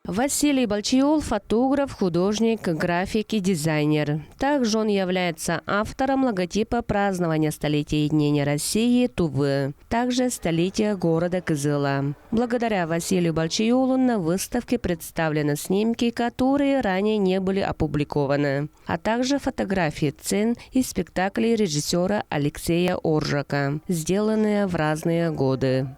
Василий Балчиол – фотограф, художник, график и дизайнер. Также он является автором логотипа празднования столетия единения России Тувы, также столетия города Кызыла. Благодаря Василию Балчиолу на выставке представлены снимки, которые ранее не были опубликованы, а также фотографии сцен из спектаклей режиссера Алексея Оржака, сделанные в разные годы.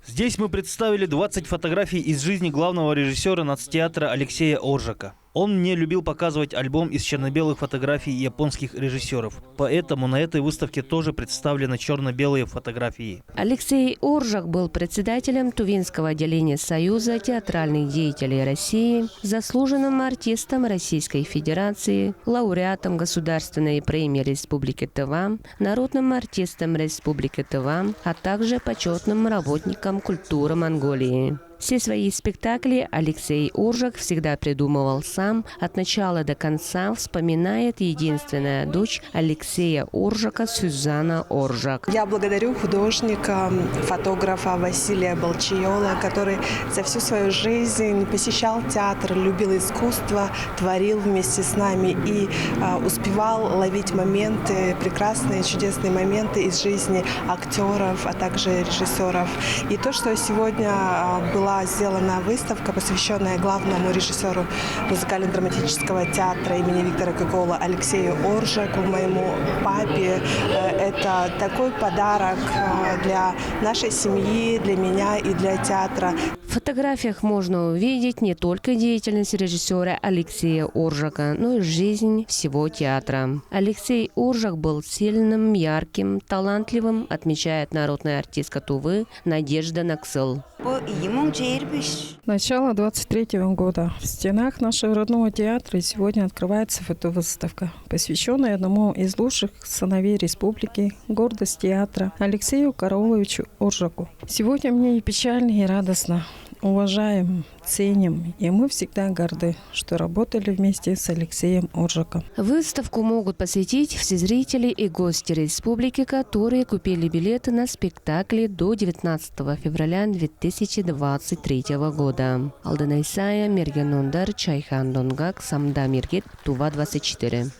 Здесь мы представили 20 фотографий из жизни главного режиссера нацтеатра Алексея Оржака. Он не любил показывать альбом из черно-белых фотографий японских режиссеров. Поэтому на этой выставке тоже представлены черно-белые фотографии. Алексей Оржак был председателем Тувинского отделения Союза театральных деятелей России, заслуженным артистом Российской Федерации, лауреатом Государственной премии Республики Тыва, народным артистом Республики Тыва, а также почетным работником культуры Монголии. Все свои спектакли Алексей Оржак всегда придумывал сам, от начала до конца, вспоминает единственная дочь Алексея Оржака Сюзанна Оржак. Я благодарю художника, фотографа Василия Балчиола, который за всю свою жизнь посещал театр, любил искусство, творил вместе с нами и успевал ловить моменты, прекрасные, чудесные моменты из жизни актеров, а также режиссеров. И то, что сегодня была сделана выставка, посвященная главному режиссеру музыкально-драматического театра имени Виктора Кокола Алексею Оржаку, моему папе. Это такой подарок для нашей семьи, для меня и для театра. В фотографиях можно увидеть не только деятельность режиссера Алексея Оржака, но и жизнь всего театра. Алексей Оржак был сильным, ярким, талантливым, отмечает народная артистка Тувы Надежда Наксыл. Начало 23-го года. В стенах нашего родного театра сегодня открывается фотовыставка, посвященная одному из лучших сыновей республики, гордость театра, Алексею Карауловичу Оржаку. Сегодня мне и печально, и радостно. Уважаем, ценим, и мы всегда горды, что работали вместе с Алексеем Оржаком. Выставку могут посетить все зрители и гости республики, которые купили билеты на спектакли до 19 февраля 2023 года. Алдана Исая, Мерген Нондар, Чайхан Донгак, Самда Миргет, Тува 24.